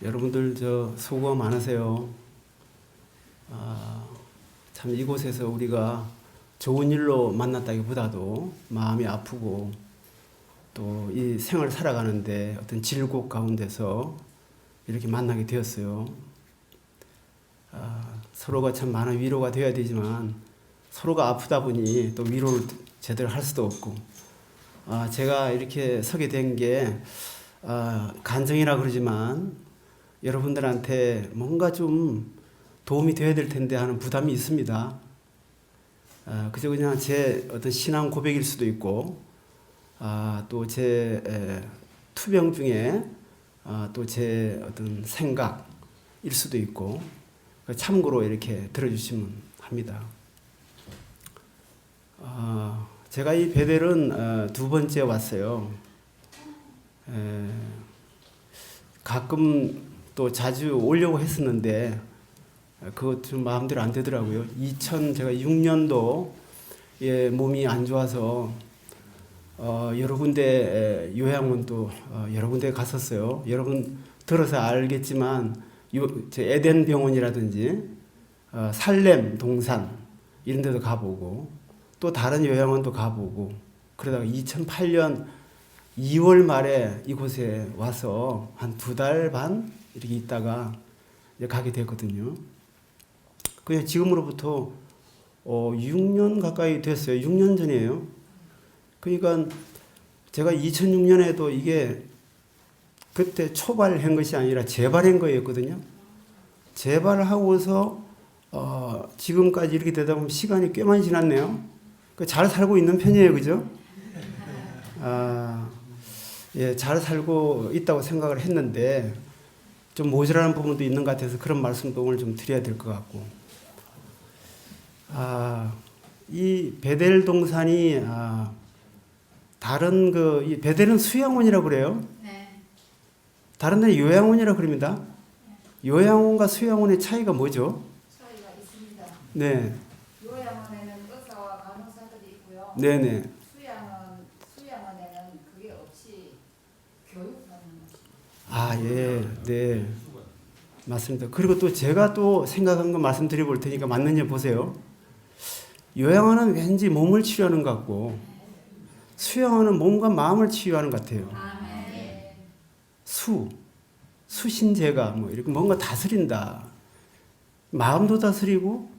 여러분들 수고 많으세요. 참 이곳에서 우리가 좋은 일로 만났다기보다도 마음이 아프고 또 이 생을 살아가는데 어떤 질곡 가운데서 이렇게 만나게 되었어요. 서로가 참 많은 위로가 되어야 되지만 서로가 아프다 보니 또 위로를 제대로 할 수도 없고, 제가 이렇게 서게 된 게 간증이라 그러지만 여러분들한테 뭔가 좀 도움이 되어야 될 텐데 하는 부담이 있습니다. 그저 그냥 제 어떤 신앙 고백일 수도 있고, 또 제 투병 중에 또 제 어떤 생각일 수도 있고, 참고로 이렇게 들어주시면 합니다. 제가 이 베델은 두 번째 왔어요. 가끔 또 자주 오려고 했었는데 그것 좀 마음대로 안 되더라고요. 제가 6년도에 몸이 안 좋아서 여러 군데 요양원도 여러 군데 갔었어요. 여러분 들어서 알겠지만 에덴 병원이라든지 살렘 동산 이런 데도 가보고 또 다른 요양원도 가보고, 그러다가 2008년 2월 말에 이곳에 와서 한 2달 반 이렇게 있다가 이제 가게 됐거든요. 그냥 지금으로부터 6년 가까이 됐어요. 6년 전이에요. 그러니까 제가 2006년에도 이게 그때 초발한 것이 아니라 재발한 거였거든요. 재발하고서 지금까지 이렇게 되다 보면 시간이 꽤 많이 지났네요. 잘 살고 있는 편이에요, 그죠? 예, 잘 살고 있다고 생각을 했는데 좀 모자라는 부분도 있는 것 같아서 그런 말씀도 오늘 좀 드려야 될 것 같고, 이 베델 동산이 다른 이 베델은 수양원이라고 그래요. 네. 다른 데는 요양원이라고 그럽니다. 네. 요양원과 수양원의 차이가 뭐죠? 차이가 있습니다. 네. 요양원에는 의사와 간호사들이 있고요. 네네. 수양원에는 그게 없이 교육받는 것입니다. 예, 네. 맞습니다. 그리고 또 제가 또 생각한 거 말씀드려 볼 테니까 맞는지 보세요. 요양원은 왠지 몸을 치료하는 것 같고, 수양원은 몸과 마음을 치유하는 것 같아요. 수신제가 이렇게 뭔가 다스린다. 마음도 다스리고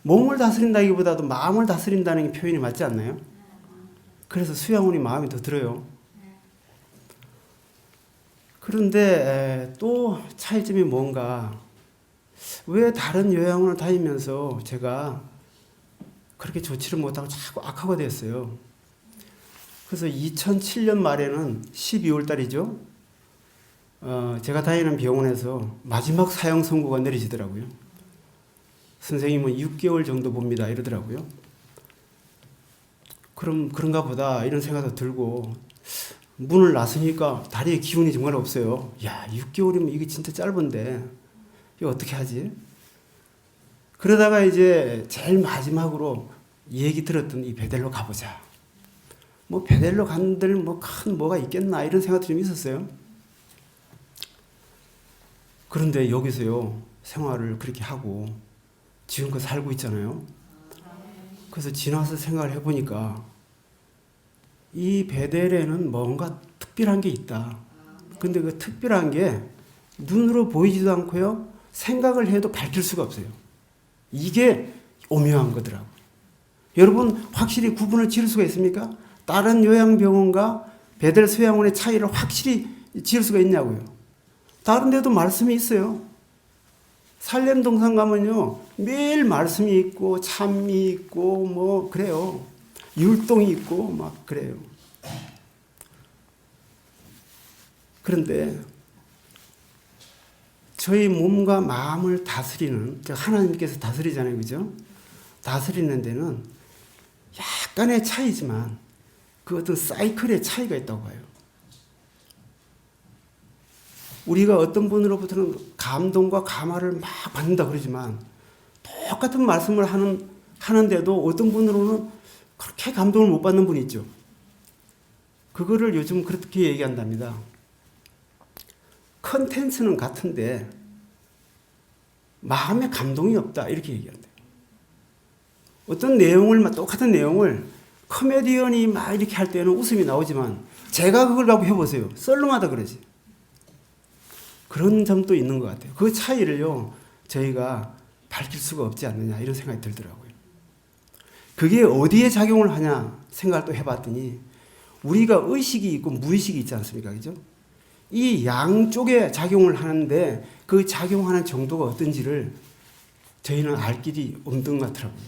몸을 다스린다기보다도 마음을 다스린다는 게 표현이 맞지 않나요? 그래서 수양원이 마음이 더 들어요. 그런데 또 차이점이 뭔가, 왜 다른 요양원을 다니면서 제가 그렇게 좋지를 못하고 자꾸 악화가 됐어요. 그래서 2007년 말에는 12월 달이죠. 제가 다니는 병원에서 마지막 사형 선고가 내려지더라고요. 선생님은 6개월 정도 봅니다 이러더라고요. 그럼 그런가 보다 이런 생각도 들고, 문을 나서니까 다리에 기운이 정말 없어요. 6개월이면 이게 진짜 짧은데 이거 어떻게 하지? 그러다가 이제 제일 마지막으로 얘기 들었던 이 베델로 가보자. 베델로 간들 큰 뭐가 있겠나 이런 생각도 좀 있었어요. 그런데 여기서요 생활을 그렇게 하고 지금껏 살고 있잖아요. 그래서 지나서 생각을 해보니까 이 베델에는 뭔가 특별한 게 있다. 근데 그 특별한 게 눈으로 보이지도 않고요, 생각을 해도 밝힐 수가 없어요. 이게 오묘한 거더라고요. 여러분 확실히 구분을 지을 수가 있습니까? 다른 요양병원과 베델 수양원의 차이를 확실히 지을 수가 있냐고요. 다른 데도 말씀이 있어요. 살렘 동산 가면요 매일 말씀이 있고 참이 있고 그래요. 율동이 있고 막 그래요. 그런데 저희 몸과 마음을 다스리는, 하나님께서 다스리잖아요, 그죠? 다스리는 데는 약간의 차이지만 그 어떤 사이클의 차이가 있다고 봐요. 우리가 어떤 분으로부터는 감동과 감화를 막 받는다 그러지만 똑같은 말씀을 하는데도 어떤 분으로는 그렇게 감동을 못 받는 분이 있죠. 그거를 요즘 그렇게 얘기한답니다. 컨텐츠는 같은데 마음에 감동이 없다 이렇게 얘기한대요. 어떤 내용을 똑같은 내용을 코미디언이 막 이렇게 할 때는 웃음이 나오지만 제가 그걸 갖고 해보세요. 썰렁하다 그러지. 그런 점도 있는 것 같아요. 그 차이를요 저희가 밝힐 수가 없지 않느냐 이런 생각이 들더라고요. 그게 어디에 작용을 하냐 생각을 또 해봤더니 우리가 의식이 있고 무의식이 있지 않습니까? 그죠? 이 양쪽에 작용을 하는데 그 작용하는 정도가 어떤지를 저희는 알 길이 없는 것 같더라고요.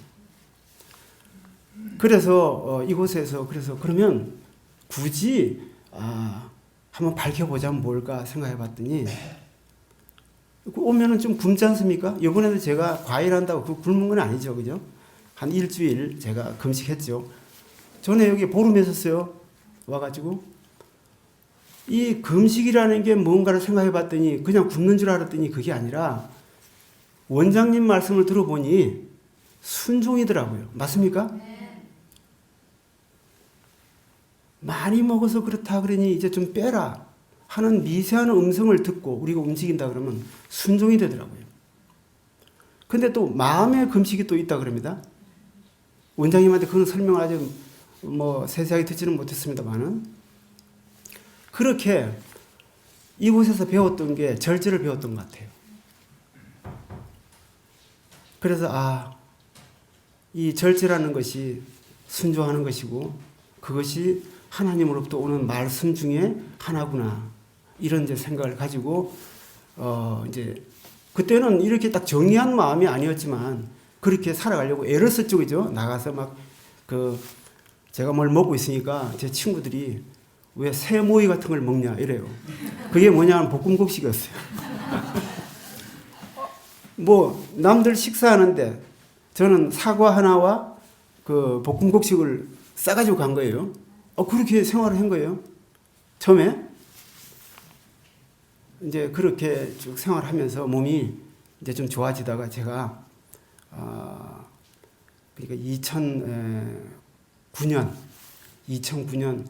그래서 이곳에서 그러면 굳이 한번 밝혀보자면 뭘까 생각해봤더니 오면은 좀 굶지 않습니까? 이번에도 제가 과일한다고 그 굶은 건 아니죠, 그죠? 한 일주일 제가 금식했죠. 전에 여기 보름에 있었어요. 와가지고 이 금식이라는 게 뭔가를 생각해봤더니 그냥 굶는 줄 알았더니 그게 아니라 원장님 말씀을 들어보니 순종이더라고요. 맞습니까? 많이 먹어서 그렇다 그러니 이제 좀 빼라 하는 미세한 음성을 듣고 우리가 움직인다 그러면 순종이 되더라고요. 근데 또 마음의 금식이 또 있다 그럽니다. 원장님한테 그런 설명을 아주 세세하게 듣지는 못했습니다만은 그렇게 이곳에서 배웠던 게 절제를 배웠던 것 같아요. 그래서 이 절제라는 것이 순종하는 것이고 그것이 하나님으로부터 오는 말씀 중에 하나구나 이런 이제 생각을 가지고 이제 그때는 이렇게 딱 정의한 마음이 아니었지만 그렇게 살아가려고 애를 썼죠, 그죠? 나가서 제가 뭘 먹고 있으니까 제 친구들이 왜 새모이 같은 걸 먹냐 이래요. 그게 뭐냐면 볶음국식이었어요. 남들 식사하는데 저는 사과 하나와 그 볶음국식을 싸가지고 간 거예요. 그렇게 생활을 한 거예요. 처음에 이제 그렇게 쭉 생활하면서 몸이 이제 좀 좋아지다가 제가 그러니까 2009년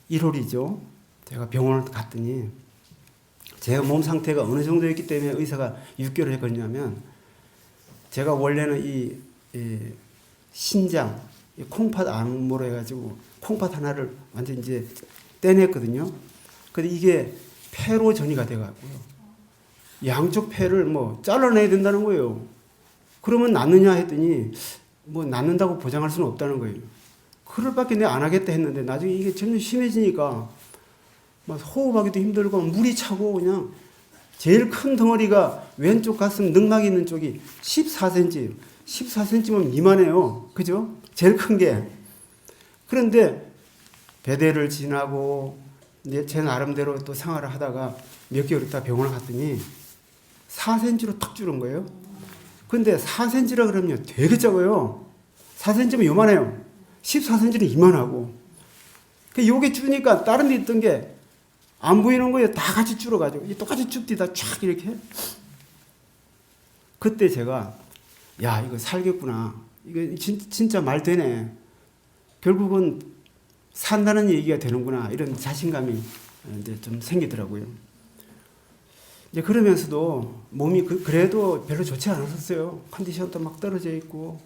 1월이죠. 제가 병원을 갔더니 제가 몸 상태가 어느 정도였기 때문에 의사가 6개월을 했거든요. 제가 원래는 이 신장, 콩팥 암으로 해가지고 콩팥 하나를 완전 이제 떼냈거든요. 근데 이게 폐로 전이가 돼가고요. 양쪽 폐를 잘라내야 된다는 거예요. 그러면 낫느냐 했더니 낫는다고 보장할 수는 없다는 거예요. 그럴 밖에 내가 안 하겠다 했는데 나중에 이게 점점 심해지니까 호흡하기도 힘들고 물이 차고 그냥 제일 큰 덩어리가 왼쪽 가슴 늑막이 있는 쪽이 14cm, 14cm면 미만해요. 그죠? 제일 큰 게. 그런데 배대를 지나고 이제 제 나름대로 또 생활을 하다가 몇 개월 있다 병원을 갔더니 4cm로 탁 줄은 거예요. 근데 4cm라 그러면 되게 작아요. 4cm면 요만해요. 14cm는 이만하고. 요게 줄으니까 다른 데 있던 게 안 보이는 거예요. 다 같이 줄어가지고. 똑같이 줍디다 쫙 이렇게. 그때 제가 이거 살겠구나. 이거 진짜 말 되네. 결국은 산다는 얘기가 되는구나. 이런 자신감이 이제 좀 생기더라고요. 이제 그러면서도 몸이 그래도 별로 좋지 않았었어요. 컨디션도 막 떨어져 있고.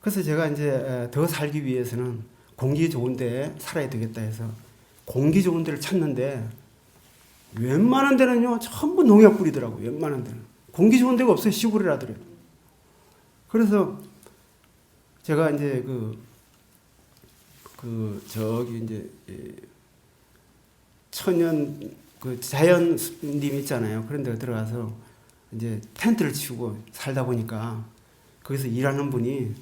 그래서 제가 이제 더 살기 위해서는 공기 좋은 데 살아야 되겠다 해서 공기 좋은 데를 찾는데 웬만한 데는요 전부 농약 뿌리더라고요. 웬만한 데는 공기 좋은 데가 없어요. 시골이라더래요. 그래서 제가 이제 저기 이제 천연 자연님 있잖아요. 그런 데 들어가서 이제 텐트를 치우고 살다 보니까 거기서 일하는 분이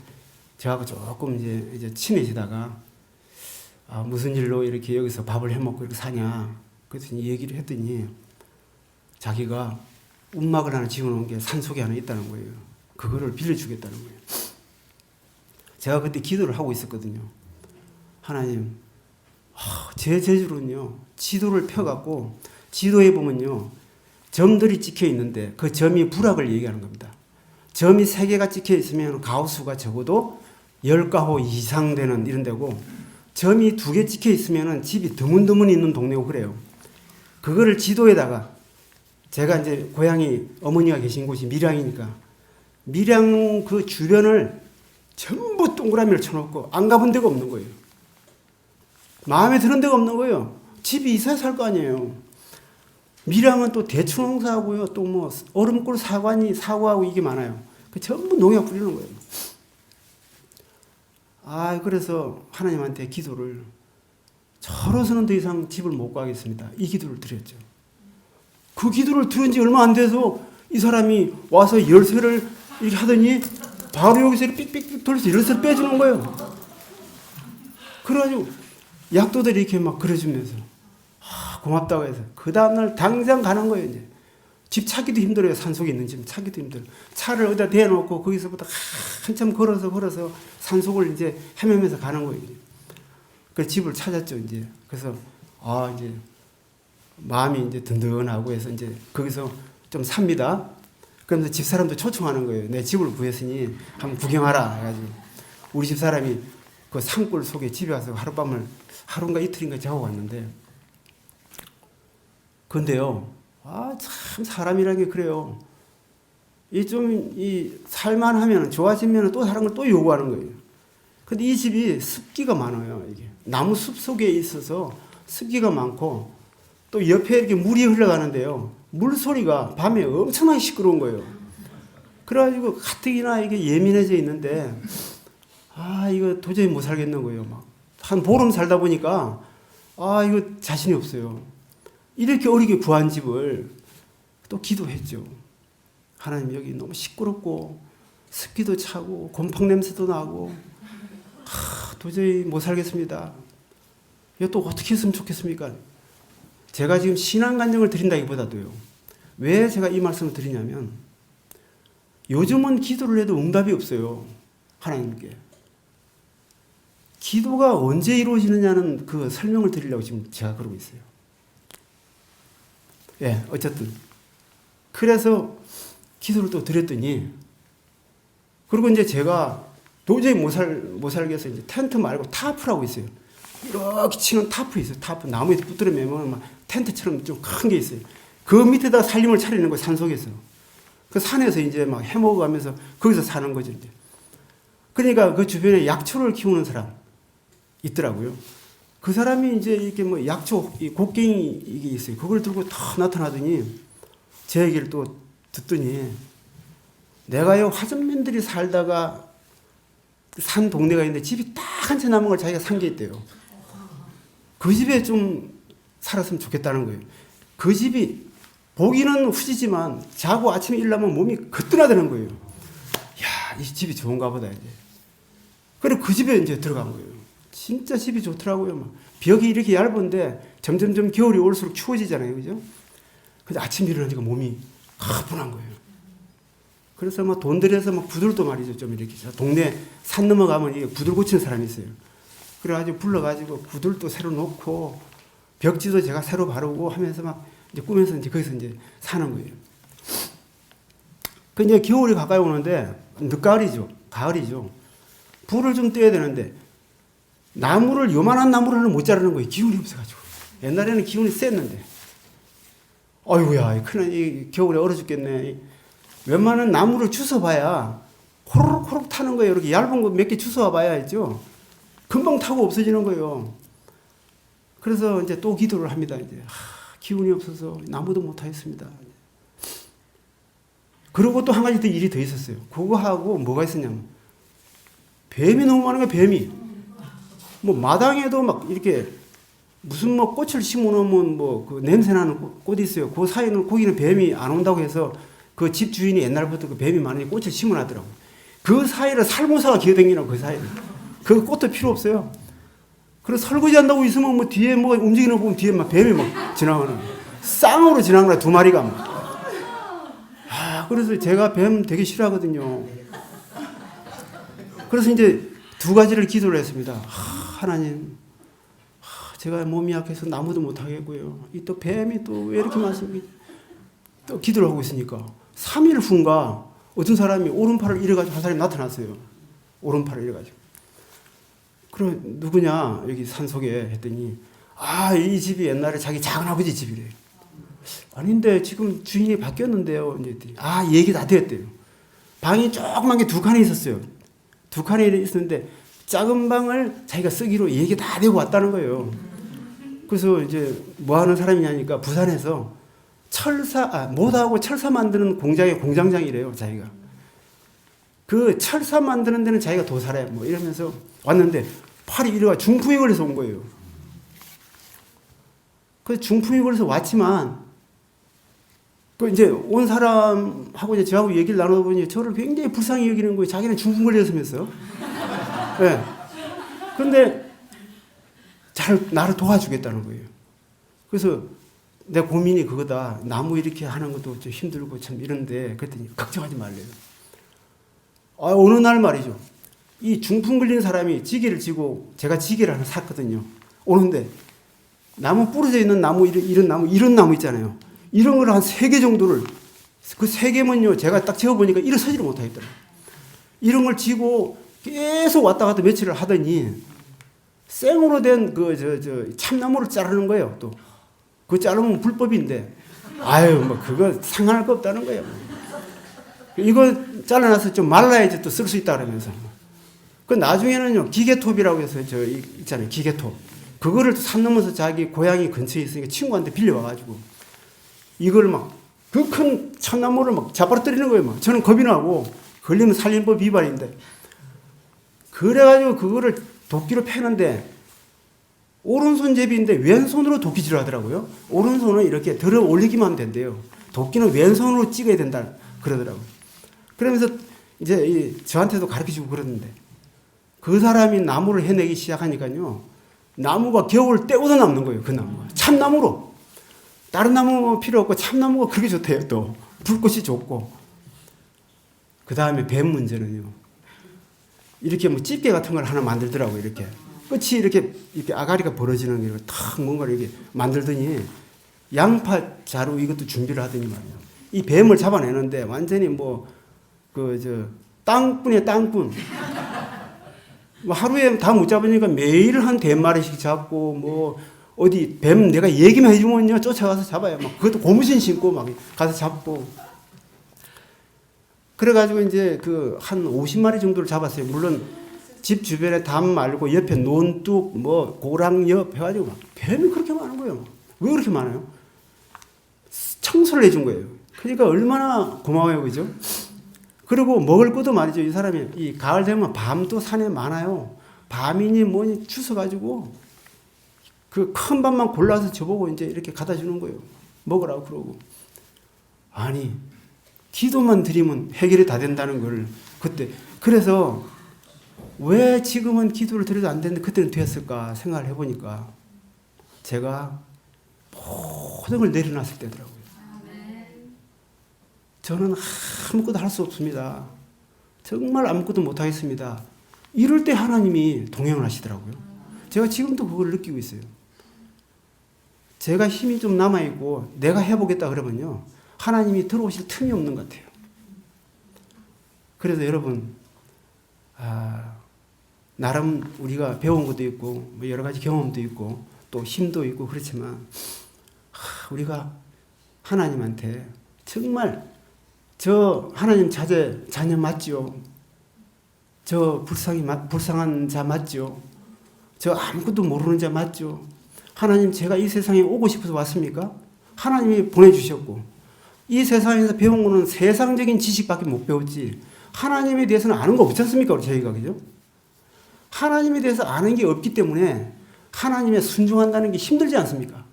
저하고 조금 이제 친해지다가 무슨 일로 이렇게 여기서 밥을 해 먹고 이렇게 사냐. 그랬더니 얘기를 했더니 자기가 움막을 하나 지어놓은 게 산속에 하나 있다는 거예요. 그거를 빌려주겠다는 거예요. 제가 그때 기도를 하고 있었거든요. 하나님, 제 재주로는요, 지도를 펴갖고, 지도에 보면요, 점들이 찍혀 있는데, 그 점이 부락을 얘기하는 겁니다. 점이 3개가 찍혀 있으면 가우수가 적어도 10가호 이상 되는 이런 데고, 점이 2개 찍혀 있으면 집이 드문드문 있는 동네고 그래요. 그거를 지도에다가 제가 이제 고향이 어머니가 계신 곳이 밀양이니까 밀양 그 주변을 전부 동그라미를 쳐놓고 안 가본 데가 없는 거예요. 마음에 드는 데가 없는 거예요. 집이 있어야 살 거 아니에요. 밀양은 또 대추 농사하고요. 또 뭐 얼음골 사과하고 이게 많아요. 그 전부 농약 뿌리는 거예요. 그래서 하나님한테 기도를 저로서는 더 이상 집을 못 구하겠습니다. 이 기도를 드렸죠. 그 기도를 들은 지 얼마 안 돼서 이 사람이 와서 열쇠를 이렇게 하더니 바로 여기서 삑삑삑 돌려서 열쇠를 빼주는 거예요. 그래가지고 약도들이 이렇게 막 그려주면서 고맙다고 해서 그 다음날 당장 가는 거예요. 이제 집 찾기도 힘들어요. 산속에 있는 집 찾기도 힘들어요. 차를 어디다 대놓고 거기서부터 한참 걸어서 산속을 이제 헤매면서 가는 거예요. 그 집을 찾았죠. 이제 그래서 이제 마음이 이제 든든하고 해서 이제 거기서 좀 삽니다. 그러면서 집 사람도 초청하는 거예요. 내 집을 구했으니 한번 구경하라 해가지고 우리 집 사람이 그 산골 속에 집에 와서 하루인가 이틀인가 자고 왔는데 근데요, 참 사람이라는 게 그래요. 이 살만하면 좋아지면 또 다른 걸 또 요구하는 거예요. 근데 이 집이 습기가 많아요. 이게 나무 숲 속에 있어서 습기가 많고 또 옆에 이렇게 물이 흘러가는데요. 물 소리가 밤에 엄청나게 시끄러운 거예요. 그래가지고 가뜩이나 이게 예민해져 있는데 이거 도저히 못 살겠는 거예요. 막 한 보름 살다 보니까 이거 자신이 없어요. 이렇게 어리게 구한 집을 또 기도했죠. 하나님 여기 너무 시끄럽고 습기도 차고 곰팡 냄새도 나고 도저히 못 살겠습니다. 이거 또 어떻게 했으면 좋겠습니까? 제가 지금 신앙 간증을 드린다기보다도요. 왜 제가 이 말씀을 드리냐면 요즘은 기도를 해도 응답이 없어요. 하나님께. 기도가 언제 이루어지느냐는 그 설명을 드리려고 지금 제가 그러고 있어요. 어쨌든 그래서 기도를 또 드렸더니 그리고 이제 제가 도저히 못 살겠어서 이제 텐트 말고 타프라고 있어요. 이렇게 치는 타프 있어요. 타프 나무에 붙들어 매면 막 텐트처럼 좀 큰 게 있어요. 그 밑에다 살림을 차리는 거예요. 산속에서. 그 산에서 이제 막 해먹어가면서 거기서 사는 거죠. 이제. 그러니까 그 주변에 약초를 키우는 사람 있더라고요. 그 사람이 이제 이렇게 뭐 약초, 이 곡괭이 이게 있어요. 그걸 들고 다 나타나더니 제 얘기를 또 듣더니 내가요 화전민들이 살다가 산 동네가 있는데 집이 딱 한 채 남은 걸 자기가 산 게 있대요. 그 집에 좀 살았으면 좋겠다는 거예요. 그 집이 보기는 후지지만 자고 아침에 일어나면 몸이 거뜬하다는 거예요. 야, 이 집이 좋은가 보다 이제. 그리고 그 집에 이제 들어간 거예요. 진짜 집이 좋더라고요. 막 벽이 이렇게 얇은데 점점점 겨울이 올수록 추워지잖아요, 그죠? 근데 아침 일어나니까 몸이 가뿐한 거예요. 그래서 막 돈 들여서 막 구들도 말이죠, 좀 이렇게 동네 산 넘어가면 이게 구들 고치는 사람이 있어요. 그래가지고 불러가지고 구들도 새로 놓고 벽지도 제가 새로 바르고 하면서 막 이제 꾸면서 이제 거기서 이제 사는 거예요. 그 이제 겨울이 가까이 오는데 늦가을이죠, 가을이죠. 불을 좀 떼야 되는데 나무를 요만한 나무를 못 자르는 거예요. 기운이 없어가지고. 옛날에는 기운이 셌는데. 아이고야, 이 겨울에 얼어 죽겠네. 웬만한 나무를 주워봐야 호로록 타는 거예요. 이렇게 얇은 거 몇 개 주워와 봐야 알죠. 금방 타고 없어지는 거예요. 그래서 이제 또 기도를 합니다. 이제 기운이 없어서 나무도 못 하겠습니다. 그리고 또 한 가지 더 일이 더 있었어요. 그거 하고 뭐가 있었냐면 뱀이 너무 많은 거예요. 뱀이. 뭐 마당에도 막 이렇게 무슨 뭐 꽃을 심어놓으면 뭐 그 냄새나는 꽃이 있어요. 그 사이는 거기는 뱀이 안 온다고 해서 그 집 주인이 옛날부터 그 뱀이 많으니 꽃을 심어놨더라고. 그 사이를 살모사가 기어다니라고 그 사이를. 그 꽃도 필요 없어요. 그래서 설거지 한다고 있으면 뭐 뒤에 뭐 움직이는 거 보면 뒤에 막 뱀이 막 지나가는 쌍으로 지나가는 두 마리가 막. 그래서 제가 뱀 되게 싫어하거든요. 그래서 이제 두 가지를 기도를 했습니다. 하나님, 제가 몸이 약해서 나무도 못 하겠고요. 이 또 뱀이 또 왜 이렇게 많습니까? 또 기도를 하고 있으니까 3일 후인가 어떤 사람이 오른팔을 이래가지고 한 사람이 나타났어요. 오른팔을 이래가지고. 그럼 누구냐 여기 산속에 했더니 이 집이 옛날에 자기 작은아버지 집이래요. 아닌데 지금 주인이 바뀌었는데요. 이제 얘기 다 되었대요. 방이 조그만 게 두 칸이 있었어요. 두 칸이 있었는데 작은 방을 자기가 쓰기로 얘기 다 되고 왔다는 거예요. 그래서 이제 뭐 하는 사람이냐니까 부산에서 못하고 철사 만드는 공장의 공장장이래요, 자기가. 그 철사 만드는 데는 자기가 더 살아요. 뭐 이러면서 왔는데 팔이 이래가 중풍이 걸려서 온 거예요. 그래서 중풍이 걸려서 왔지만 그 이제 온 사람하고 이제 저하고 얘기를 나눠보니 저를 굉장히 불쌍히 여기는 거예요. 자기는 중풍 걸렸으면서. 네. 근데 나를 도와주겠다는 거예요. 그래서 내 고민이 그거다. 나무 이렇게 하는 것도 좀 힘들고 참 이런데 그랬더니 걱정하지 말래요. 어느 날 말이죠. 이 중풍 걸린 사람이 지게를 지고 제가 지게를 하나 샀거든요. 오는데 나무 부러져 있는 나무 이런 나무 있잖아요. 이런 걸 한 3개 정도를 그 3개면요 제가 딱 재어보니까 일어서지를 못하겠더라고요. 이런 걸 지고 계속 왔다 갔다 며칠을 하더니 생으로 된 참나무를 자르는 거예요. 또 그거 자르면 불법인데 뭐 그거 상관할 거 없다는 거예요. 이거 잘라놔서 좀 말라야지 또 쓸 수 있다 그러면서 그 나중에는요 기계톱이라고 해서 있잖아요 기계톱 그거를 산 넘어서 자기 고향이 근처에 있으니까 친구한테 빌려와가지고 이걸 막 그 큰 참나무를 막 잡아뜨리는 거예요. 막 저는 겁이 나고 걸리면 살인법 위반인데 그래가지고 그거를 도끼로 패는데 오른손잡이인데 왼손으로 도끼질을 하더라고요. 오른손은 이렇게 들어 올리기만 하면 된대요. 도끼는 왼손으로 찍어야 된다 그러더라고요. 그러면서 이제 저한테도 가르쳐주고 그러는데 그 사람이 나무를 해내기 시작하니까요. 나무가 겨울 때우도 남는 거예요. 그 나무가. 참나무로. 다른 나무 필요 없고 참나무가 그렇게 좋대요. 또 불꽃이 좋고. 그 다음에 뱀 문제는요. 이렇게 뭐 집게 같은 걸 하나 만들더라고요. 이렇게. 끝이 이렇게 아가리가 벌어지는 게 탁 뭔가를 이렇게 만들더니 양파 자루 이것도 준비를 하더니 말이에요. 이 뱀을 잡아내는데 완전히 땅꾼이에요, 땅꾼. 하루에 다 못 잡으니까 매일 한 100마리씩 잡고 어디 뱀 내가 얘기만 해주면요 쫓아가서 잡아요. 막 그것도 고무신 신고 막 가서 잡고. 그래가지고 이제 한 50마리 정도를 잡았어요. 물론 집 주변에 담 말고 옆에 논뚝 고랑엽 해가지고 막 뱀이 그렇게 많은 거예요. 왜 그렇게 많아요? 청소를 해준 거예요. 그러니까 얼마나 고마워요, 그죠? 그리고 먹을 것도 말이죠. 이 사람이 이 가을 되면 밤도 산에 많아요. 밤이니 뭐니 주워가지고 그 큰 밤만 골라서 저보고 이제 이렇게 갖다 주는 거예요. 먹으라고 그러고. 아니 기도만 드리면 해결이 다 된다는 걸 그때 그래서 왜 지금은 기도를 드려도 안 되는데 그때는 됐을까 생각을 해보니까 제가 모든 걸 내려놨을 때더라고요. 저는 아무것도 할 수 없습니다. 정말 아무것도 못하겠습니다. 이럴 때 하나님이 동행을 하시더라고요. 제가 지금도 그걸 느끼고 있어요. 제가 힘이 좀 남아있고 내가 해보겠다 그러면요. 하나님이 들어오실 틈이 없는 것 같아요. 그래서 여러분 나름 우리가 배운 것도 있고 여러 가지 경험도 있고 또 힘도 있고 그렇지만 우리가 하나님한테 정말 저 하나님 자녀 맞지요? 저 불쌍한 자 맞지요? 저 아무것도 모르는 자 맞죠? 하나님 제가 이 세상에 오고 싶어서 왔습니까? 하나님이 보내주셨고 이 세상에서 배운 거는 세상적인 지식밖에 못 배웠지 하나님에 대해서는 아는 거 없지 않습니까? 저희가 그죠? 하나님에 대해서 아는 게 없기 때문에 하나님에 순종한다는 게 힘들지 않습니까?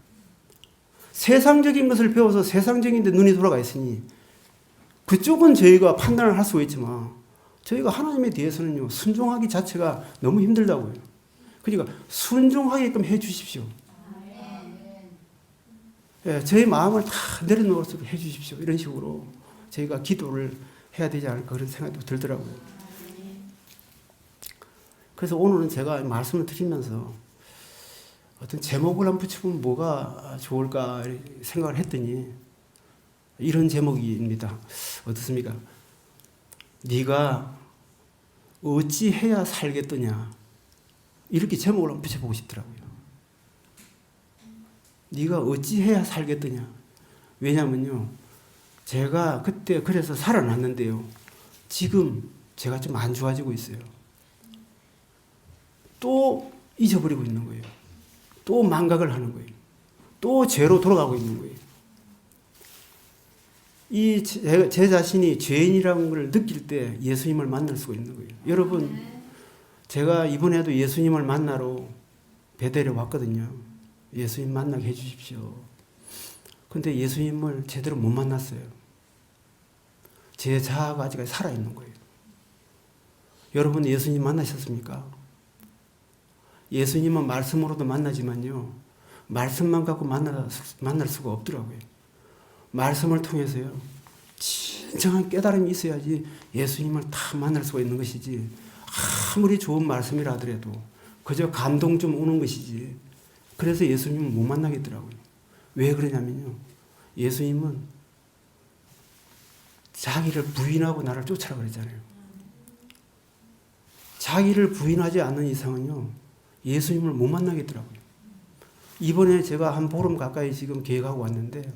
세상적인 것을 배워서 세상적인 데 눈이 돌아가 있으니 그쪽은 저희가 판단을 할 수가 있지만 저희가 하나님에 대해서는요 순종하기 자체가 너무 힘들다고요. 그러니까 순종하게끔 해 주십시오. 예, 저희 마음을 다 내려놓아서 해 주십시오. 이런 식으로 저희가 기도를 해야 되지 않을까 그런 생각도 들더라고요. 그래서 오늘은 제가 말씀을 드리면서 어떤 제목을 한번 붙이면 뭐가 좋을까 생각을 했더니 이런 제목입니다. 어떻습니까? 네가 어찌해야 살겠더냐 이렇게 제목을 한번 붙여보고 싶더라고요. 네가 어찌해야 살겠더냐 왜냐면요. 제가 그때 그래서 살아났는데요. 지금 제가 좀 안 좋아지고 있어요. 또 잊어버리고 있는 거예요. 또 망각을 하는 거예요. 또 죄로 돌아가고 있는 거예요. 제 자신이 죄인이라는 걸 느낄 때 예수님을 만날 수가 있는 거예요. 여러분, 제가 이번에도 예수님을 만나러 베델에 왔거든요. 예수님 만나게 해주십시오. 근데 예수님을 제대로 못 만났어요. 제 자아가 아직 살아있는 거예요. 여러분, 예수님 만나셨습니까? 예수님은 말씀으로도 만나지만요. 말씀만 갖고 만날 수가 없더라고요. 말씀을 통해서요. 진정한 깨달음이 있어야지 예수님을 다 만날 수가 있는 것이지, 아무리 좋은 말씀이라 하더라도 그저 감동 좀 오는 것이지. 그래서 예수님을 못 만나겠더라고요. 왜 그러냐면요. 예수님은 자기를 부인하고 나를 쫓아라 그랬잖아요. 자기를 부인하지 않는 이상은요. 예수님을 못 만나겠더라고요. 이번에 제가 한 보름 가까이 지금 계획하고 왔는데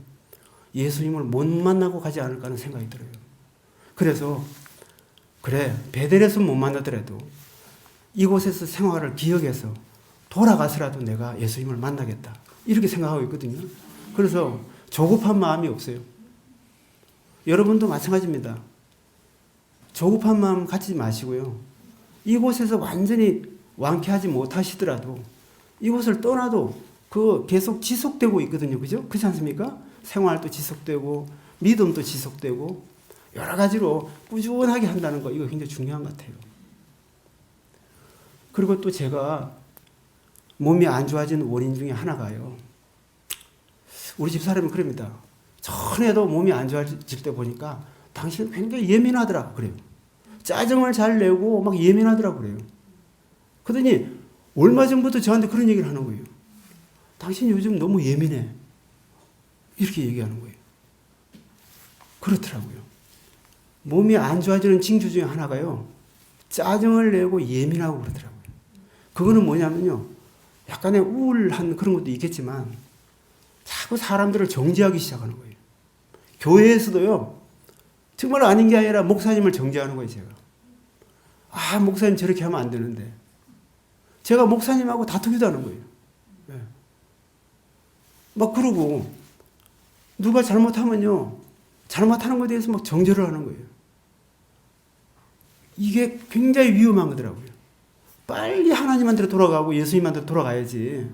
예수님을 못 만나고 가지 않을까 하는 생각이 들어요. 그래서 그래, 베델에서 못 만나더라도 이곳에서 생활을 기억해서 돌아가서라도 내가 예수님을 만나겠다. 이렇게 생각하고 있거든요. 그래서 조급한 마음이 없어요. 여러분도 마찬가지입니다. 조급한 마음 갖지 마시고요. 이곳에서 완전히 완쾌하지 못하시더라도 이곳을 떠나도 계속 지속되고 있거든요. 그죠? 그렇지 않습니까? 생활도 지속되고 믿음도 지속되고 여러 가지로 꾸준하게 한다는 거, 이거 굉장히 중요한 것 같아요. 그리고 또 제가 몸이 안 좋아지는 원인 중에 하나가요. 우리 집사람이 그럽니다. 전에도 몸이 안 좋아질 때 보니까 당신은 굉장히 예민하더라 그래요. 짜증을 잘 내고 막 예민하더라 그래요. 그러더니 얼마 전부터 저한테 그런 얘기를 하는 거예요. 당신 요즘 너무 예민해. 이렇게 얘기하는 거예요. 그렇더라고요. 몸이 안 좋아지는 징조 중에 하나가요. 짜증을 내고 예민하고 그러더라고요. 그거는 뭐냐면요. 약간의 우울한 그런 것도 있겠지만 자꾸 사람들을 정죄하기 시작하는 거예요. 교회에서도요. 정말 아닌 게 아니라 목사님을 정죄하는 거예요. 제가. 아, 목사님 저렇게 하면 안 되는데. 제가 목사님하고 다투기도 하는 거예요. 네. 막 그러고 누가 잘못하면요. 잘못하는 것에 대해서 막 정죄를 하는 거예요. 이게 굉장히 위험한 거더라고요. 빨리 하나님한테로 돌아가고 예수님한테로 돌아가야지.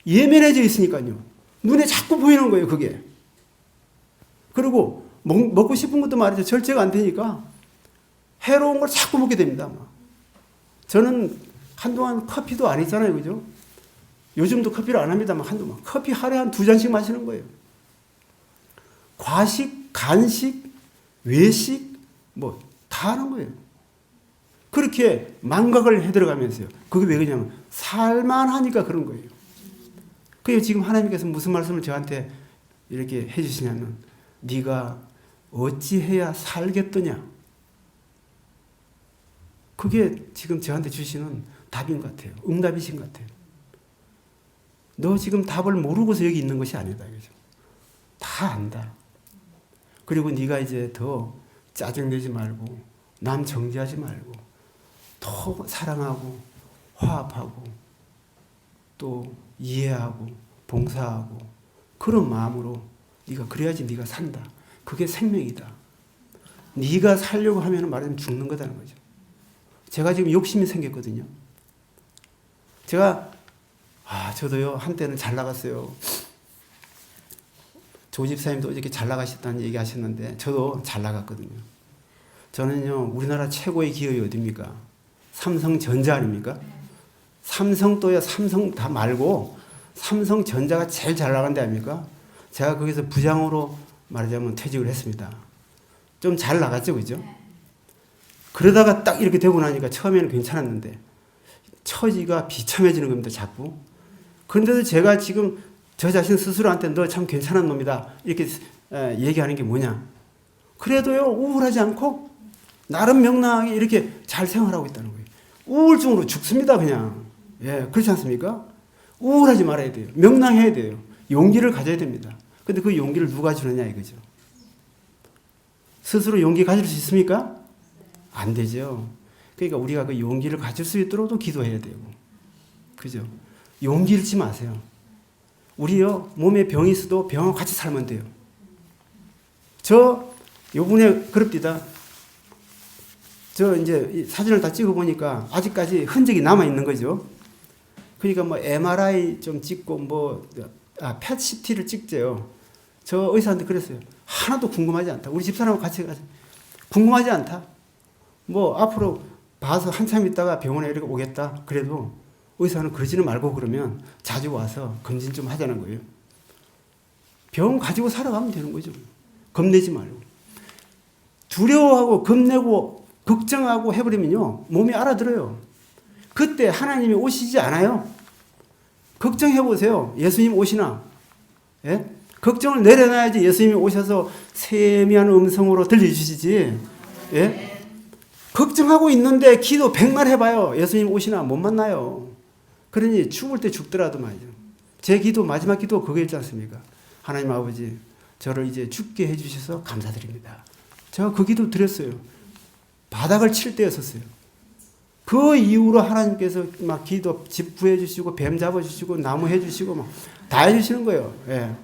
예민해져 있으니까요. 눈에 자꾸 보이는 거예요, 그게. 그리고 먹고 싶은 것도 말이죠. 절제가 안 되니까 해로운 걸 자꾸 먹게 됩니다. 막. 저는 한동안 커피도 안 했잖아요, 그죠? 요즘도 커피를 안 합니다만 한동안 커피 하루에 한 2잔씩 마시는 거예요. 과식, 간식, 외식 뭐 다 하는 거예요. 그렇게 망각을 해들어가면서요. 그게 왜 그러냐면 살만하니까 그런 거예요. 그래서 지금 하나님께서 무슨 말씀을 저한테 이렇게 해주시냐면 네가 어찌해야 살겠더냐. 그게 지금 저한테 주시는 답인 것 같아요. 응답이신 것 같아요. 너 지금 답을 모르고서 여기 있는 것이 아니다. 그죠? 다 안다. 그리고 네가 이제 더 짜증내지 말고 남 정죄하지 말고 더 사랑하고 화합하고 또 이해하고 봉사하고 그런 마음으로 네가 그래야지 네가 산다. 그게 생명이다. 네가 살려고 하면 말하자면 죽는 거다는 거죠. 제가 지금 욕심이 생겼거든요. 저도요 한때는 잘 나갔어요. 조 집사님도 이렇게 잘 나가셨다는 얘기 하셨는데 저도 잘 나갔거든요. 저는요 우리나라 최고의 기업이 어디입니까? 삼성전자 아닙니까? 삼성도요 삼성 다 말고 삼성전자가 제일 잘 나간 데 아닙니까? 제가 거기서 부장으로 말하자면 퇴직을 했습니다. 좀 잘 나갔죠, 그죠? 그러다가 딱 이렇게 되고 나니까 처음에는 괜찮았는데 처지가 비참해지는 겁니다, 자꾸. 그런데도 제가 지금 저 자신 스스로한테 너 참 괜찮은 놈이다 이렇게 얘기하는 게 뭐냐? 그래도요 우울하지 않고 나름 명랑하게 이렇게 잘 생활하고 있다는 거예요. 우울증으로 죽습니다, 그냥. 예, 그렇지 않습니까? 우울하지 말아야 돼요. 명랑해야 돼요. 용기를 가져야 됩니다. 근데 그 용기를 누가 주느냐 이거죠. 스스로 용기 가질 수 있습니까? 안 되죠. 그러니까 우리가 그 용기를 가질 수 있도록 또 기도해야 되고. 그죠? 용기 잃지 마세요. 우리요, 몸에 병이 있어도 병하고 같이 살면 돼요. 저 요번에 그럽디다. 저 이제 사진을 다 찍어 보니까 아직까지 흔적이 남아 있는 거죠. 그러니까 뭐 MRI 좀 찍고 펫CT를 찍재요. 저 의사한테 그랬어요. 하나도 궁금하지 않다. 우리 집사람하고 같이 가서 궁금하지 않다. 뭐 앞으로 봐서 한참 있다가 병원에 이렇게 오겠다. 그래도 의사는 그러지는 말고 그러면 자주 와서 검진 좀 하자는 거예요. 병 가지고 살아가면 되는 거죠. 겁내지 말고. 두려워하고 겁내고 걱정하고 해버리면요, 몸이 알아들어요. 그때 하나님이 오시지 않아요. 걱정해 보세요. 예수님 오시나? 예? 걱정을 내려놔야지 예수님이 오셔서 세미한 음성으로 들려주시지. 예? 걱정하고 있는데 기도 100만 해봐요. 예수님 오시나? 못 만나요. 그러니 죽을 때 죽더라도 말이죠. 제 기도, 마지막 기도 그거 있지 않습니까? 하나님 아버지, 저를 이제 죽게 해주셔서 감사드립니다. 제가 그 기도 드렸어요. 바닥을 칠 때였었어요. 그 이후로 하나님께서 막 기도 집 구해주시고 뱀 잡아주시고 나무 해주시고 막 다 해주시는 거예요. 예.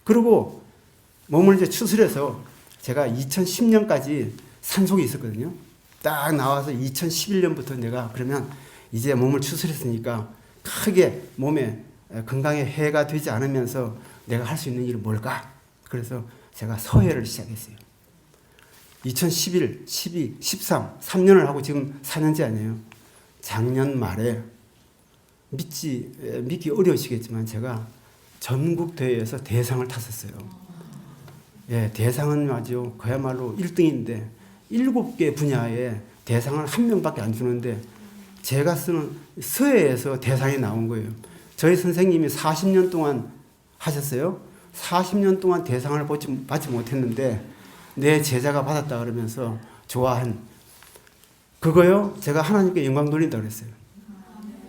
그리고 몸을 이제 추스려서 제가 2010년까지 산속에 있었거든요. 딱 나와서 2011년부터 내가 그러면 이제 몸을 추스렸으니까 크게 몸에 건강에 해가 되지 않으면서 내가 할 수 있는 일은 뭘까? 그래서 제가 서예를 시작했어요. 2011, 12, 13, 3년을 하고 지금 4년째 아니에요. 작년 말에 믿기 어려우시겠지만 제가 전국 대회에서 대상을 탔었어요. 예, 대상은 아주 그야말로 1등인데 7개 분야에 대상을 한 명밖에 안 주는데 제가 쓰는 서예에서 대상이 나온 거예요. 저희 선생님이 40년 동안 하셨어요. 40년 동안 대상을 받지 못했는데 내 제자가 받았다 그러면서 좋아한 그거요. 제가 하나님께 영광 돌린다 그랬어요.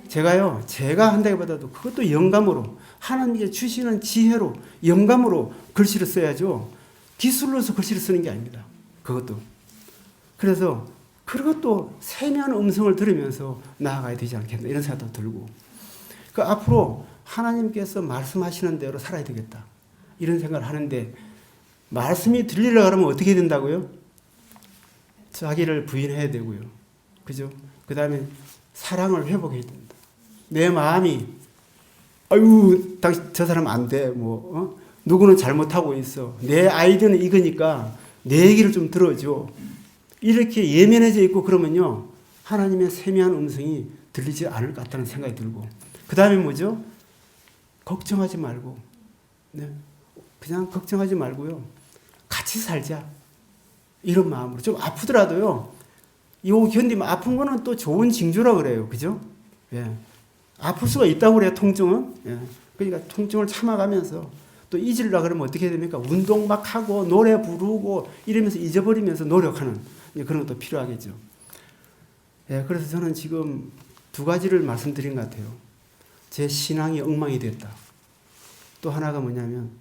제가요. 제가 한다기보다도 그것도 영감으로 하나님께 주시는 지혜로 영감으로 글씨를 써야죠. 기술로서 글씨를 쓰는 게 아닙니다. 그것도. 그래서 그것도 세미한 음성을 들으면서 나아가야 되지 않겠나 이런 생각도 들고 그 앞으로 하나님께서 말씀하시는 대로 살아야 되겠다 이런 생각을 하는데 말씀이 들리려고 하면 어떻게 된다고요? 자기를 부인해야 되고요. 그죠? 그 다음에 사랑을 회복해야 된다. 내 마음이 아유 저 사람 안 돼. 누구는 잘못하고 있어. 내 아이디어는 이거니까 내 얘기를 좀 들어줘. 이렇게 예민해져 있고 그러면요. 하나님의 세미한 음성이 들리지 않을 것 같다는 생각이 들고 그 다음에 뭐죠? 걱정하지 말고 네. 그냥 걱정하지 말고요. 같이 살자. 이런 마음으로 좀 아프더라도요. 이거 견디면 아픈 거는 또 좋은 징조라 그래요. 그죠? 예. 아플 수가 있다고 그래요. 통증은. 예. 그러니까 통증을 참아가면서 또 잊으려고 그러면 어떻게 됩니까? 운동 막 하고 노래 부르고 이러면서 잊어버리면서 노력하는 그런 것도 필요하겠죠. 예. 그래서 저는 지금 2가지를 말씀드린 것 같아요. 제 신앙이 엉망이 됐다. 또 하나가 뭐냐면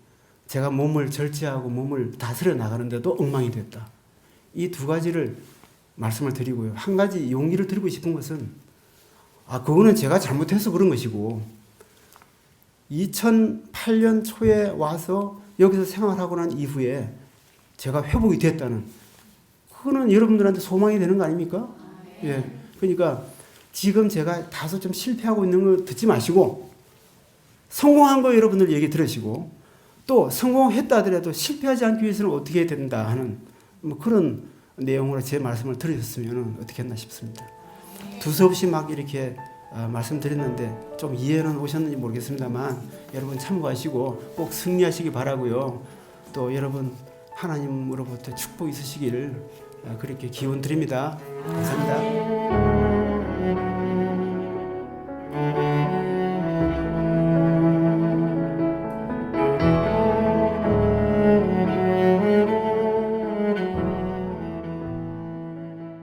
제가 몸을 절제하고 몸을 다스려 나가는데도 엉망이 됐다. 이 2가지를 말씀을 드리고요. 한 가지 용기를 드리고 싶은 것은 그거는 제가 잘못해서 그런 것이고 2008년 초에 와서 여기서 생활하고 난 이후에 제가 회복이 됐다는 그거는 여러분들한테 소망이 되는 거 아닙니까? 예. 그러니까 지금 제가 다소 좀 실패하고 있는 거 듣지 마시고 성공한 거 여러분들 얘기 들으시고 또 성공했다 하더라도 실패하지 않기 위해서는 어떻게 해야 된다 하는 그런 내용으로 제 말씀을 들으셨으면 어떻게 했나 싶습니다. 두서없이 막 이렇게 말씀드렸는데 좀 이해는 오셨는지 모르겠습니다만 여러분 참고하시고 꼭 승리하시기 바라고요. 또 여러분 하나님으로부터 축복 있으시기를 그렇게 기원 드립니다. 감사합니다.